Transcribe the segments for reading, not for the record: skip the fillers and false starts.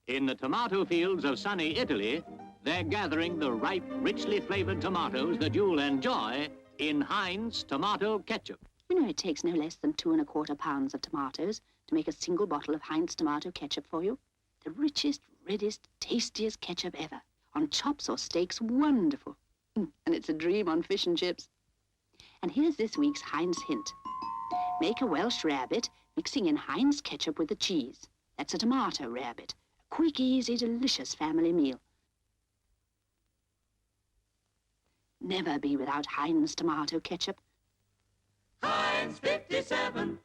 In the tomato fields of sunny Italy, they're gathering the ripe, richly flavored tomatoes that you'll enjoy in Heinz tomato ketchup. You know it takes no less than 2 1/4 pounds of tomatoes to make a single bottle of Heinz tomato ketchup for you. The richest, reddest, tastiest ketchup ever. On chops or steaks, wonderful. And it's a dream on fish and chips. And here's this week's Heinz hint. Make a Welsh rarebit, mixing in Heinz ketchup with the cheese. That's a tomato rarebit. A quick, easy, delicious family meal. Never be without Heinz tomato ketchup. Heinz 57,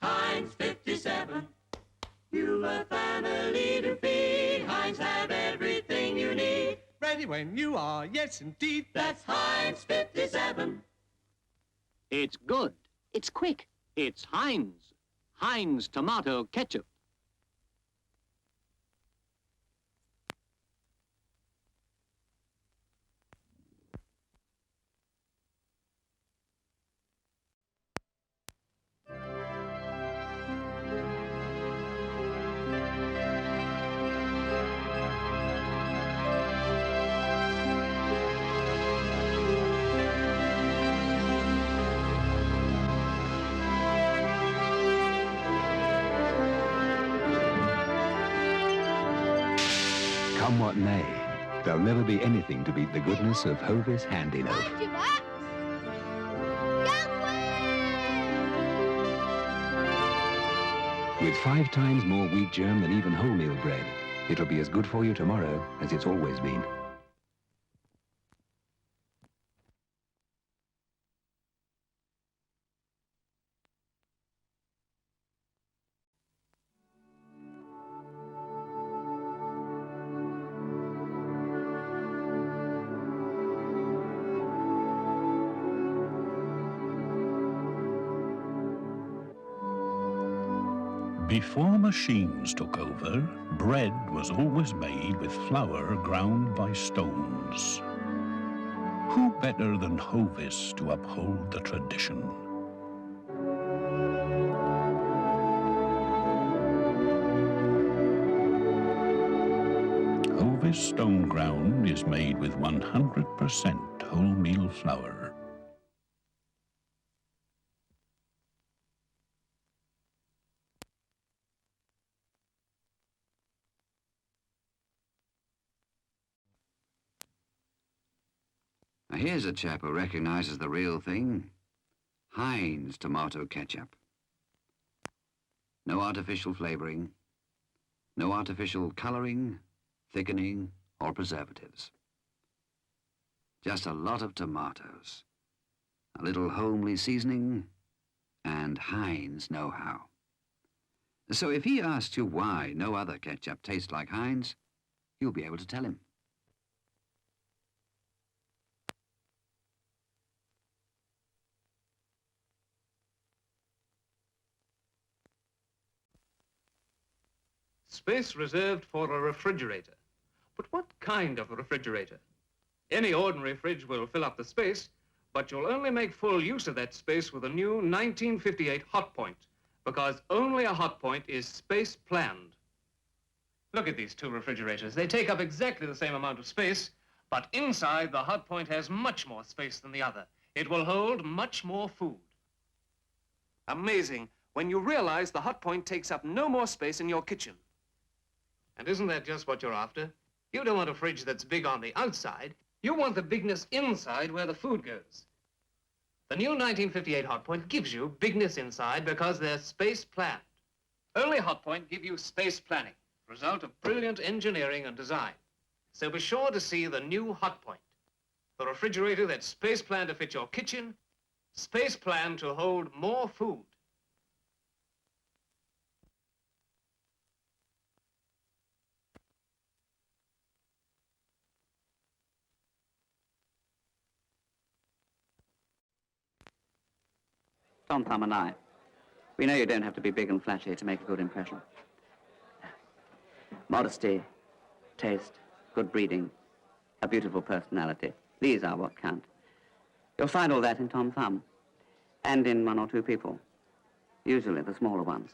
Heinz 57. You've a family to feed. Heinz have everything you need. Ready when you are, yes indeed. That's Heinz 57. It's good. It's quick. It's Heinz. Heinz tomato ketchup. Come what may, there'll never be anything to beat the goodness of Hovis Handy Loaf. With 5 times more wheat germ than even wholemeal bread, it'll be as good for you tomorrow as it's always been. Before machines took over, bread was always made with flour ground by stones. Who better than Hovis to uphold the tradition? Hovis stone ground is made with 100% wholemeal flour. Now here's a chap who recognizes the real thing. Heinz tomato ketchup. No artificial flavoring, no artificial coloring, thickening, or preservatives. Just a lot of tomatoes, a little homely seasoning, and Heinz know-how. So if he asks you why no other ketchup tastes like Heinz, you'll be able to tell him. Space reserved for a refrigerator. But what kind of a refrigerator? Any ordinary fridge will fill up the space, but you'll only make full use of that space with a new 1958 hot point, because only a hot point is space planned. Look at these two refrigerators. They take up exactly the same amount of space, but inside the hot point has much more space than the other. It will hold much more food. Amazing when you realize the hot point takes up no more space in your kitchen. And isn't that just what you're after? You don't want a fridge that's big on the outside. You want the bigness inside where the food goes. The new 1958 hot point gives you bigness inside because they're space planned. Only hot point give you space planning, result of brilliant engineering and design. So be sure to see the new hot point, the refrigerator that's space planned to fit your kitchen, space planned to hold more food. Tom Thumb and I, we know you don't have to be big and flashy to make a good impression. Modesty, taste, good breeding, a beautiful personality. These are what count. You'll find all that in Tom Thumb, and in 1 or 2 people, usually the smaller ones.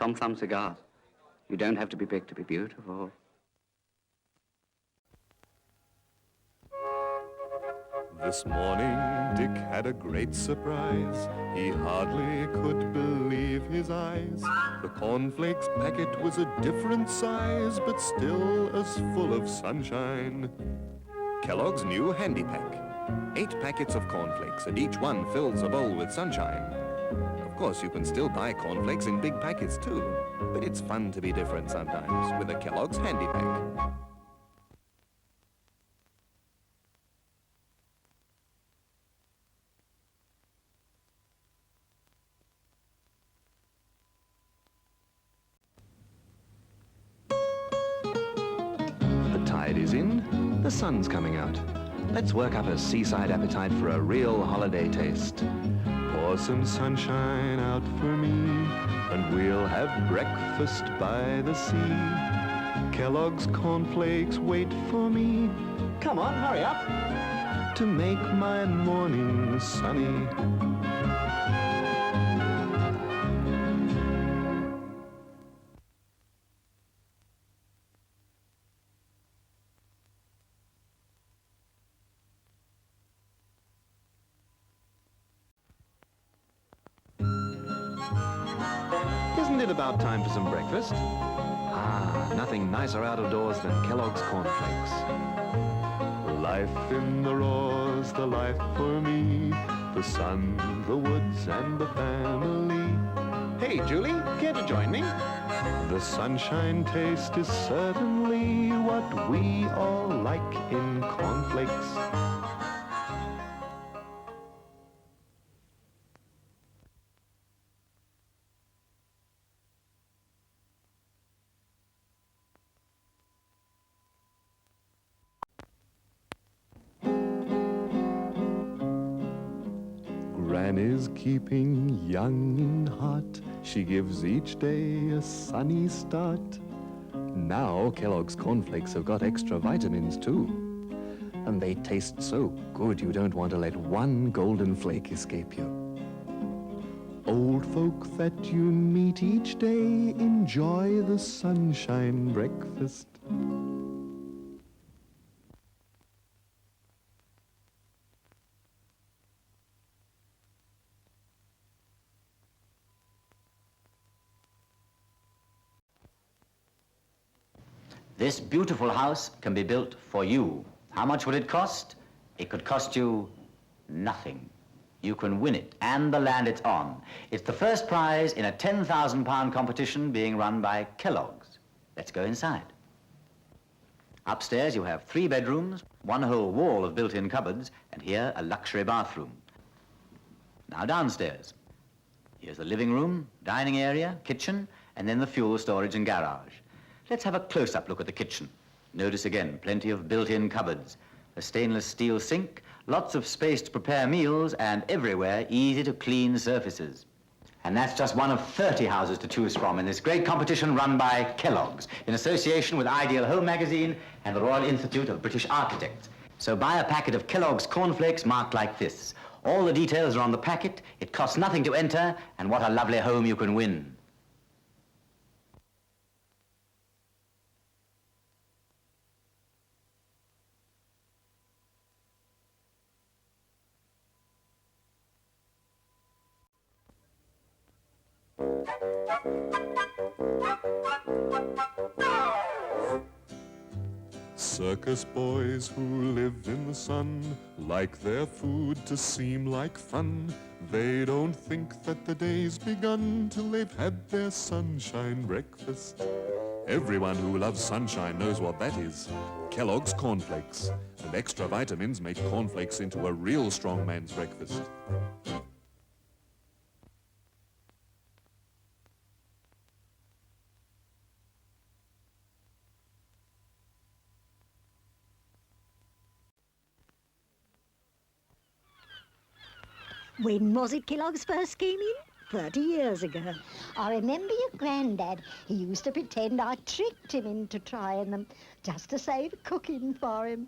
Tom Thumb cigars. You don't have to be big to be beautiful. This morning, Dick had a great surprise. He hardly could believe his eyes. The cornflakes packet was a different size, but still as full of sunshine. Kellogg's new Handy Pack. 8 packets of cornflakes, and each one fills a bowl with sunshine. Of course, you can still buy cornflakes in big packets too, but it's fun to be different sometimes with a Kellogg's Handy Pack. The tide is in, the sun's coming out. Let's work up a seaside appetite for a real holiday taste. Pour some sunshine out for me, and we'll have breakfast by the sea. Kellogg's cornflakes wait for me. Come on, hurry up. To make my morning sunny. Isn't it about time for some breakfast? Ah, nothing nicer out of doors than Kellogg's cornflakes. Life in the roar's the life for me. The sun, the woods, and the family. Hey, Julie, care to join me? The sunshine taste is certainly what we all like in cornflakes. Granny's keeping young and hot. She gives each day a sunny start. Now Kellogg's cornflakes have got extra vitamins too. And they taste so good you don't want to let one golden flake escape you. Old folk that you meet each day enjoy the sunshine breakfast. This beautiful house can be built for you. How much would it cost? It could cost you nothing. You can win it and the land it's on. It's the first prize in a £10,000 competition being run by Kellogg's. Let's go inside. Upstairs you have 3 bedrooms, 1 whole wall of built-in cupboards, and here a luxury bathroom. Now downstairs. Here's the living room, dining area, kitchen, and then the fuel storage and garage. Let's have a close-up look at the kitchen. Notice again, plenty of built-in cupboards, a stainless steel sink, lots of space to prepare meals, and everywhere easy-to-clean surfaces. And that's just one of 30 houses to choose from in this great competition run by Kellogg's, in association with Ideal Home Magazine and the Royal Institute of British Architects. So buy a packet of Kellogg's cornflakes marked like this. All the details are on the packet, it costs nothing to enter, and what a lovely home you can win. Circus boys who live in the sun like their food to seem like fun. They don't think that the day's begun till they've had their sunshine breakfast. Everyone who loves sunshine knows what that is. Kellogg's cornflakes. And extra vitamins make cornflakes into a real strong man's breakfast. When was it Kellogg's first came in? 30 years ago. I remember your granddad. He used to pretend I tricked him into trying them, just to save cooking for him.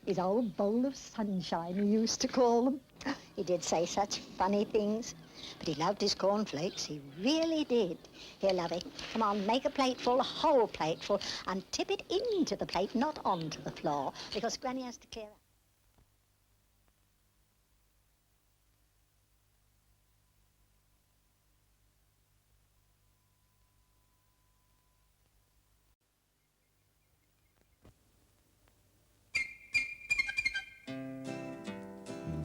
His old bowl of sunshine, he used to call them. He did say such funny things. But he loved his cornflakes, he really did. Here, lovey, come on, make a plateful, a whole plateful, and tip it into the plate, not onto the floor, because Granny has to clear up.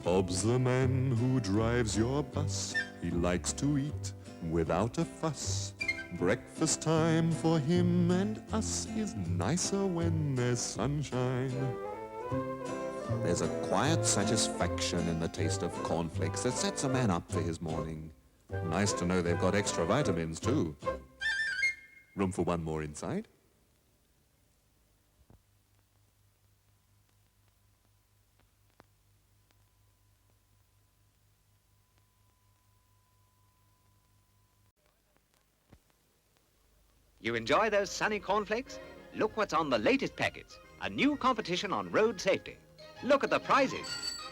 Bob's the man who drives your bus. He likes to eat without a fuss. Breakfast time for him and us is nicer when there's sunshine. There's a quiet satisfaction in the taste of cornflakes that sets a man up for his morning. Nice to know they've got extra vitamins too. Room for one more inside? You enjoy those sunny cornflakes? Look what's on the latest packets. A new competition on road safety. Look at the prizes.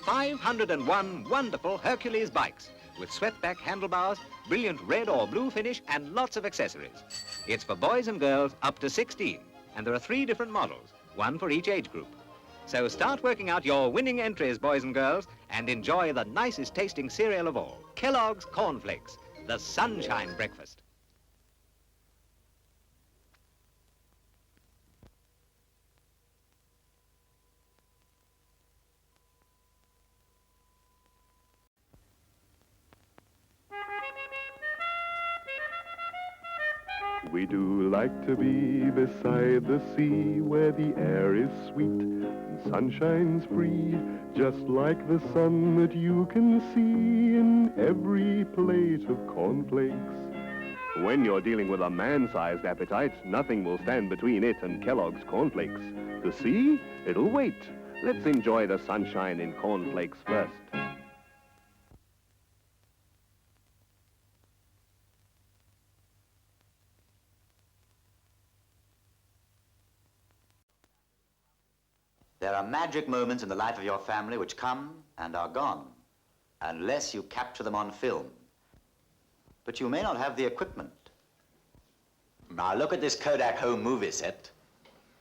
501 wonderful Hercules bikes with swept-back handlebars, brilliant red or blue finish, and lots of accessories. It's for boys and girls up to 16, and there are 3 different models, one for each age group. So start working out your winning entries, boys and girls, and enjoy the nicest tasting cereal of all, Kellogg's Cornflakes, the Sunshine Breakfast. We do like to be beside the sea, where the air is sweet and sunshine's free, just like the sun that you can see in every plate of cornflakes. When you're dealing with a man-sized appetite, nothing will stand between it and Kellogg's Cornflakes. The sea? It'll wait. Let's enjoy the sunshine in cornflakes first. There are magic moments in the life of your family which come and are gone, unless you capture them on film. But you may not have the equipment. Now look at this Kodak home movie set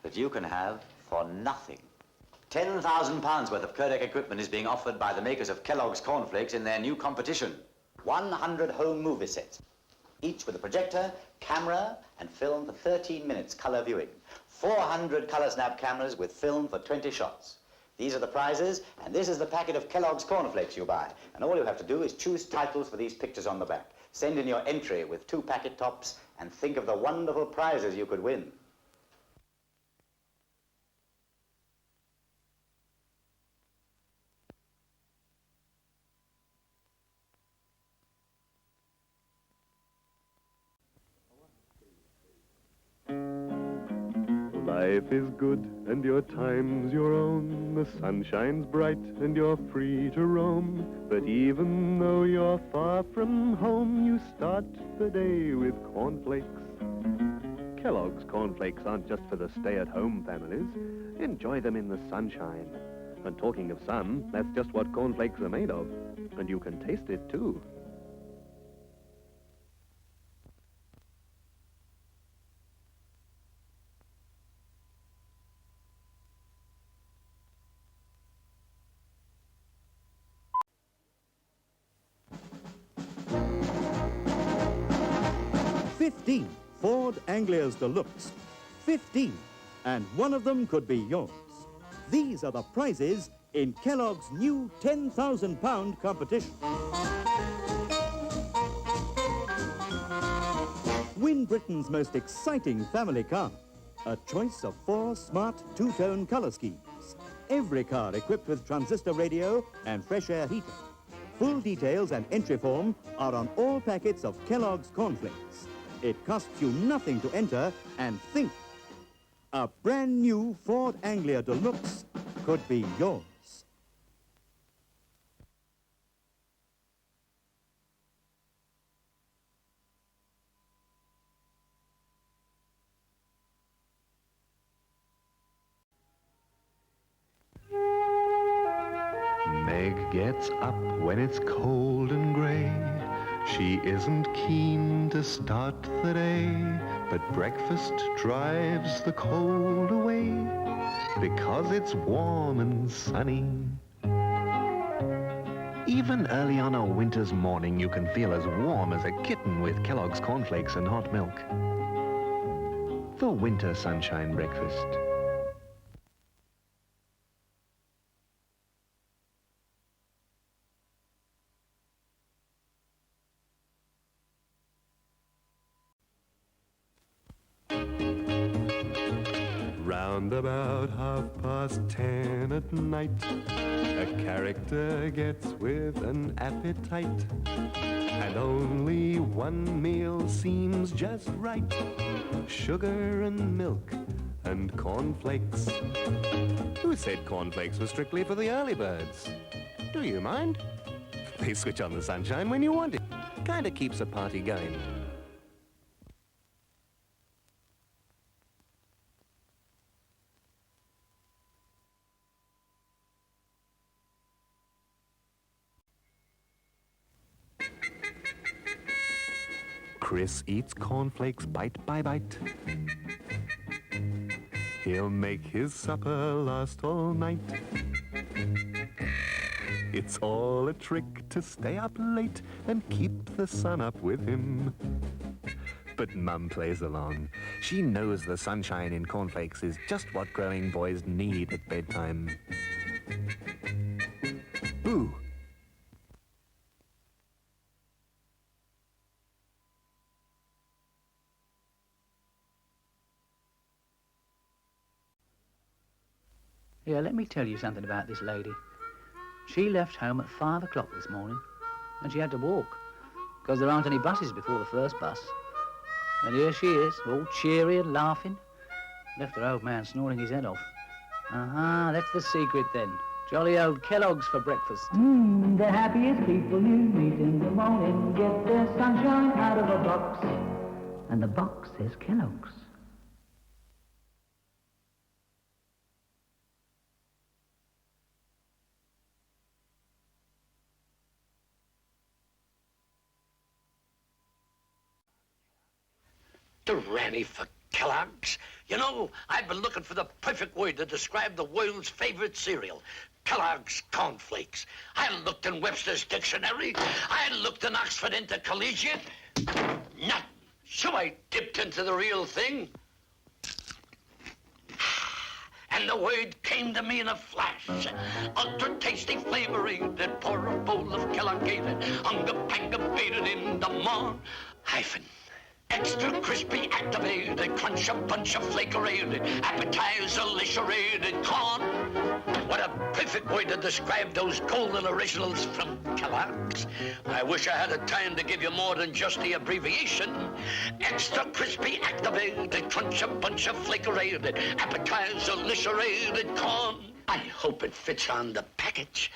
that you can have for nothing. £10,000 worth of Kodak equipment is being offered by the makers of Kellogg's Cornflakes in their new competition. 100 home movie sets, each with a projector, camera, and film for 13 minutes color viewing. 400 color snap cameras with film for 20 shots. These are the prizes, and this is the packet of Kellogg's Cornflakes you buy. And all you have to do is choose titles for these pictures on the back. Send in your entry with 2 packet tops, and think of the wonderful prizes you could win. Life is good and your time's your own. The sun shines bright and you're free to roam. But even though you're far from home, you start the day with cornflakes. Kellogg's Cornflakes aren't just for the stay-at-home families. Enjoy them in the sunshine. And talking of sun, that's just what cornflakes are made of. And you can taste it too. Ford Anglias Deluxe. 15, and one of them could be yours. These are the prizes in Kellogg's new £10,000 competition. Win Britain's most exciting family car. A choice of 4 smart 2-tone colour schemes. Every car equipped with transistor radio and fresh air heater. Full details and entry form are on all packets of Kellogg's Cornflakes. It costs you nothing to enter, and think. A brand new Ford Anglia Deluxe could be yours. Meg gets up when it's cold and grey. She isn't keen to start the day, but breakfast drives the cold away because it's warm and sunny. Even early on a winter's morning, you can feel as warm as a kitten with Kellogg's cornflakes and hot milk. The winter sunshine breakfast. Round about 10:30 at night, a character gets with an appetite, and only one meal seems just right. Sugar and milk and cornflakes. Who said cornflakes were strictly for the early birds? Do you mind? They switch on the sunshine when you want it. Kinda keeps a party going. Chris eats cornflakes bite by bite. He'll make his supper last all night. It's all a trick to stay up late and keep the sun up with him. But Mum plays along. She knows the sunshine in cornflakes is just what growing boys need at bedtime. Ooh. Yeah, let me tell you something about this lady. She left home at 5 o'clock this morning, and she had to walk, because there aren't any buses before the first bus. And here she is, all cheery and laughing. Left her old man snoring his head off. That's the secret then. Jolly old Kellogg's for breakfast. The happiest people you meet in the morning get their sunshine out of a box. And the box says Kellogg's. Granny for Kellogg's. You know, I've been looking for the perfect word to describe the world's favorite cereal. Kellogg's Cornflakes. I looked in Webster's dictionary. I looked in Oxford Intercollegiate. Nothing. So I dipped into the real thing. And the word came to me in a flash. Ultra tasty flavoring that pour a bowl of Kelloggated, hunger pangabated in the morn. Hyphen. Extra crispy activated, crunch a bunch of flakerated, appetizer lacerated corn. What a perfect way to describe those golden originals from Kellogg's. I wish I had the time to give you more than just the abbreviation. Extra crispy activated, crunch a bunch of flakerated, appetizer lacerated corn. I hope it fits on the package.